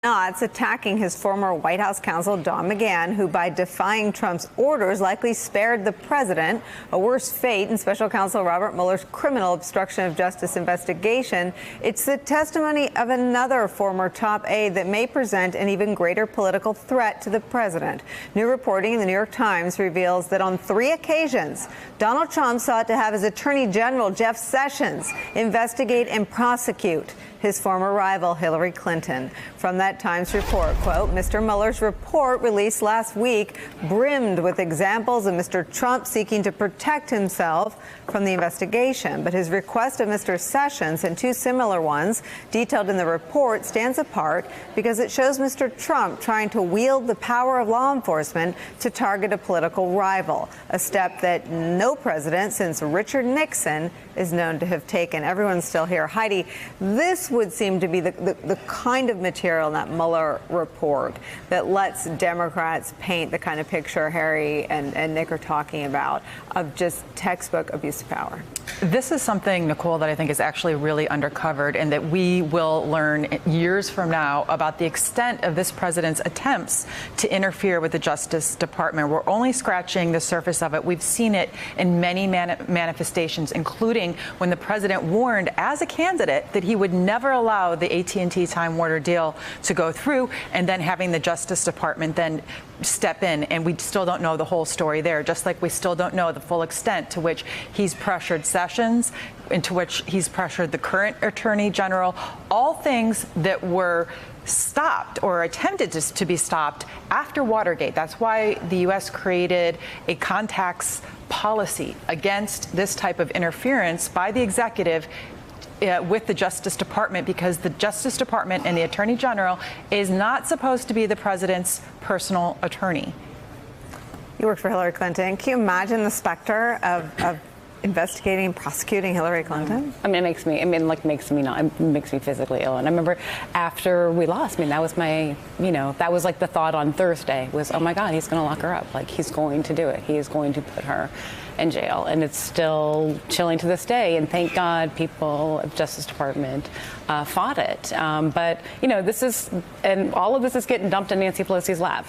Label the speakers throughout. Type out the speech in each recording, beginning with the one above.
Speaker 1: Knots attacking his former White House counsel, Don McGahn, who, by defying Trump's orders, likely spared the president a worse fate in special counsel Robert Mueller's criminal obstruction of justice investigation. It's the testimony of another former top aide that may present an even greater political threat to the president. New reporting in the New York Times reveals that on 3 occasions, Donald Trump sought to have his Attorney General, Jeff Sessions, investigate and prosecute his former rival, Hillary Clinton. From that Times report, quote, Mr. Mueller's report released last week brimmed with examples of Mr. Trump seeking to protect himself from the investigation. But his request of Mr. Sessions and 2 similar ones detailed in the report stands apart because it shows Mr. Trump trying to wield the power of law enforcement to target a political rival, a step that no president since Richard Nixon is known to have taken. Everyone's still here. Heidi, this would seem to be the kind of material in that Mueller report that lets Democrats paint the kind of picture Harry and Nick are talking about of just textbook abuse of power.
Speaker 2: This is something, Nicole, that I think is actually really undercovered and that we will learn years from now about the extent of this president's attempts to interfere with the Justice Department. We're only scratching the surface of it. We've seen it in many manifestations, including when the president warned as a candidate that he would never allow the AT&T Time Warner deal to go through, and then having the Justice Department then step in, and we still don't know the whole story there, just like we still don't know the full extent to which he's pressured Sessions, into which he's pressured the current Attorney General, all things that were stopped or attempted to be stopped after Watergate. That's why the U.S. created a contacts policy against this type of interference by the executive with the Justice Department, because the Justice Department and the Attorney General is not supposed to be the president's personal attorney.
Speaker 1: You worked for Hillary Clinton. Can you imagine the specter of investigating and prosecuting Hillary Clinton?
Speaker 3: I mean, it makes me physically ill. And I remember after we lost, that was my, that was like the thought on Thursday was, oh my God, he's going to lock her up. Like, he's going to do it. He is going to put her in jail. And it's still chilling to this day. And thank God people of Justice Department fought it. But, and all of this is getting dumped in Nancy Pelosi's lap.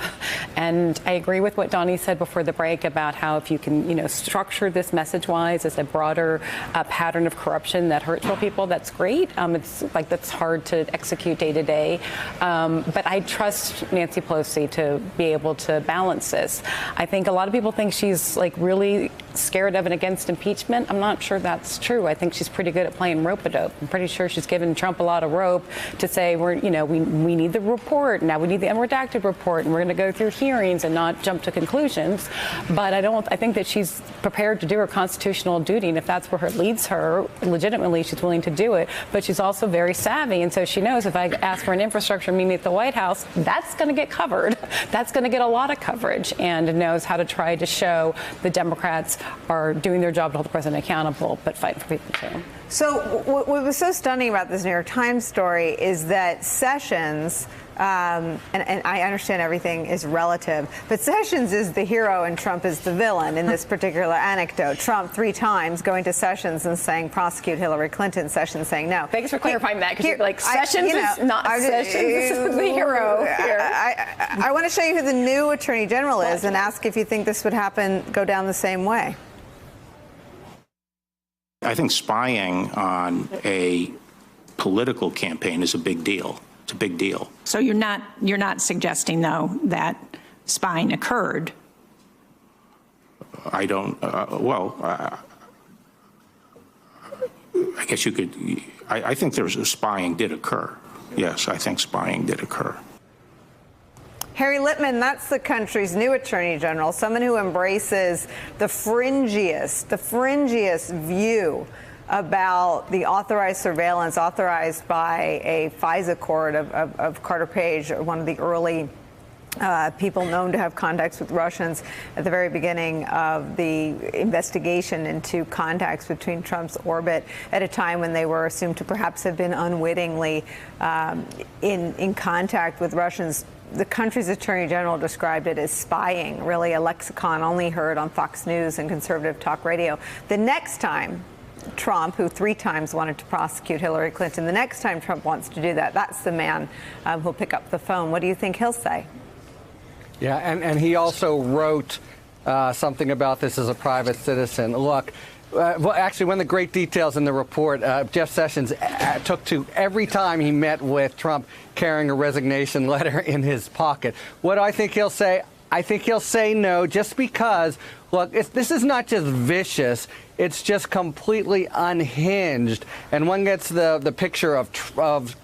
Speaker 3: And I agree with what Donnie said before the break about how if you can, structure this message-wise as a broader pattern of corruption that hurts real people, that's great. It's like that's hard to execute day to day. But I trust Nancy Pelosi to be able to balance this. I think a lot of people think she's like really scared of and against impeachment. I'm not sure that's true. I think she's pretty good at playing rope-a-dope. I'm pretty sure she's given Trump a lot of rope to say we need the report. Now we need the unredacted report, and we're going to go through hearings and not jump to conclusions. But I think that she's prepared to do her constitutional duty, and if that's where it leads her, legitimately, she's willing to do it. But she's also very savvy, and so she knows if I ask for an infrastructure meeting at the White House, that's going to get covered. That's going to get a lot of coverage, and knows how to try to show the Democrats are doing their job to hold the president accountable, but fighting for people too.
Speaker 1: So what was so stunning about this New York Times story is that Sessions, and I understand everything is relative, but Sessions is the hero and Trump is the villain in this particular anecdote. Trump 3 times going to Sessions and saying prosecute Hillary Clinton, Sessions saying no.
Speaker 3: Thanks for clarifying that, because Sessions is not Sessions, this is the hero here.
Speaker 1: I want to show you who the new Attorney General is and ask if you think this would go down the same way.
Speaker 4: I think spying on a political campaign is a big deal. It's a big deal.
Speaker 5: So you're not suggesting, though, that spying occurred?
Speaker 4: I don't. I guess you could. I think spying did occur. Yes, I think spying did occur.
Speaker 1: Harry Litman, that's the country's new Attorney General, someone who embraces the fringiest view about the authorized surveillance authorized by a FISA court of Carter Page, one of the early people known to have contacts with Russians at the very beginning of the investigation into contacts between Trump's orbit at a time when they were assumed to perhaps have been unwittingly in contact with Russians. The country's Attorney General described it as spying, really a lexicon only heard on Fox News and conservative talk radio. The next time Trump, who 3 times wanted to prosecute Hillary Clinton. The next time Trump wants to do that, that's the man who'll pick up the phone. What do you think he'll say?
Speaker 6: Yeah, and he also wrote something about this as a private citizen. Look, well, actually, one of the great details in the report, Jeff Sessions took to every time he met with Trump carrying a resignation letter in his pocket. What do I think he'll say? I think he'll say no, just because, look, this is not just vicious, it's just completely unhinged. And one gets the picture of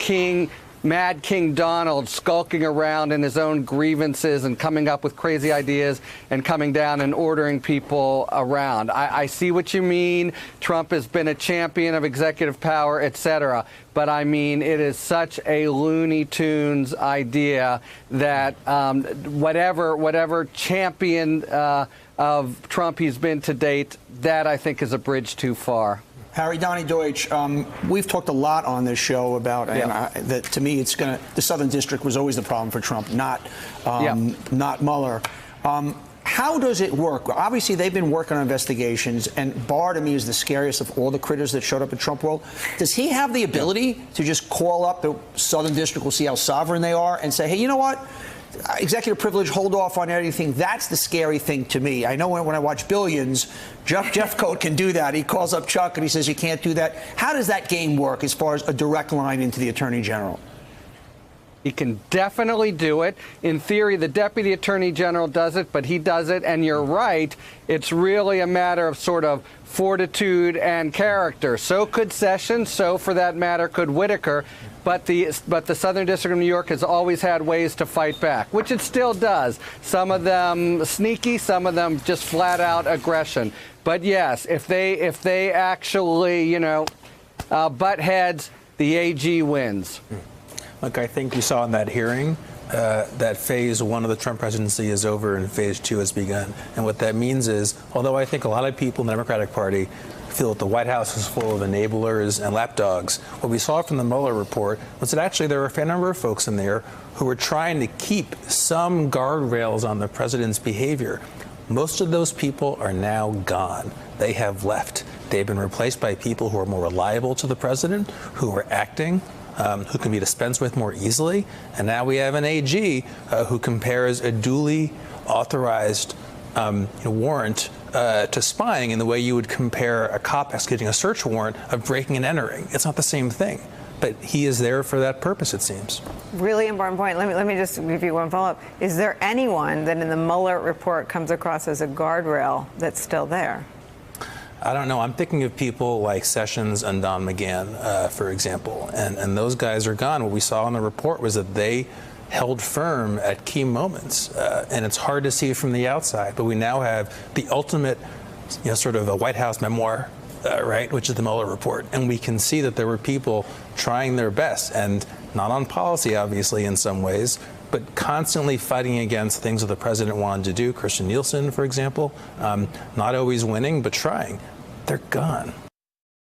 Speaker 6: Mad King Donald skulking around in his own grievances and coming up with crazy ideas and coming down and ordering people around. I see what you mean. Trump has been a champion of executive power, etc. But I mean, it is such a Looney Tunes idea that whatever champion of Trump he's been to date, that I think is a bridge too far.
Speaker 7: Harry, Donnie Deutsch, we've talked a lot on this show about that. To me, the Southern District was always the problem for Trump, not Mueller. How does it work? Obviously, they've been working on investigations, and Barr, to me, is the scariest of all the critters that showed up in Trump world. Does he have the ability to just call up the Southern District, we'll see how sovereign they are, and say, hey, you know what? Executive privilege, hold off on anything. That's the scary thing to me. I know when I watch Billions, Jeff Coat can do that. He calls up Chuck and he says, you can't do that. How does that game work as far as a direct line into the Attorney General?
Speaker 6: He can definitely do it. In theory, the Deputy Attorney General does it, but he does it. And you're right. It's really a matter of sort of fortitude and character. So could Sessions. So, for that matter, could Whitaker. But the Southern District of New York has always had ways to fight back, which it still does. Some of them sneaky, some of them just flat out aggression. But yes, if they actually, butt heads, the AG wins.
Speaker 8: Look, I think we saw in that hearing that phase 1 of the Trump presidency is over and phase 2 has begun. And what that means is, although I think a lot of people in the Democratic Party feel that the White House is full of enablers and lapdogs, what we saw from the Mueller report was that actually there were a fair number of folks in there who were trying to keep some guardrails on the president's behavior. Most of those people are now gone. They have left. They've been replaced by people who are more reliable to the president, who are acting, who can be dispensed with more easily. And now we have an AG who compares a duly authorized warrant to spying in the way you would compare a cop executing a search warrant of breaking and entering. It's not the same thing. But he is there for that purpose, it seems.
Speaker 1: Really important point. Let me just give you one follow-up. Is there anyone that in the Mueller report comes across as a guardrail that's still there?
Speaker 8: I don't know. I'm thinking of people like Sessions and Don McGahn, for example. And those guys are gone. What we saw in the report was that they held firm at key moments. And it's hard to see from the outside. But we now have the ultimate, sort of a White House memoir, right, which is the Mueller report. And we can see that there were people trying their best, and not on policy, obviously, in some ways, but constantly fighting against things that the president wanted to do. Kirstjen Nielsen, for example, not always winning, but trying. They're gone.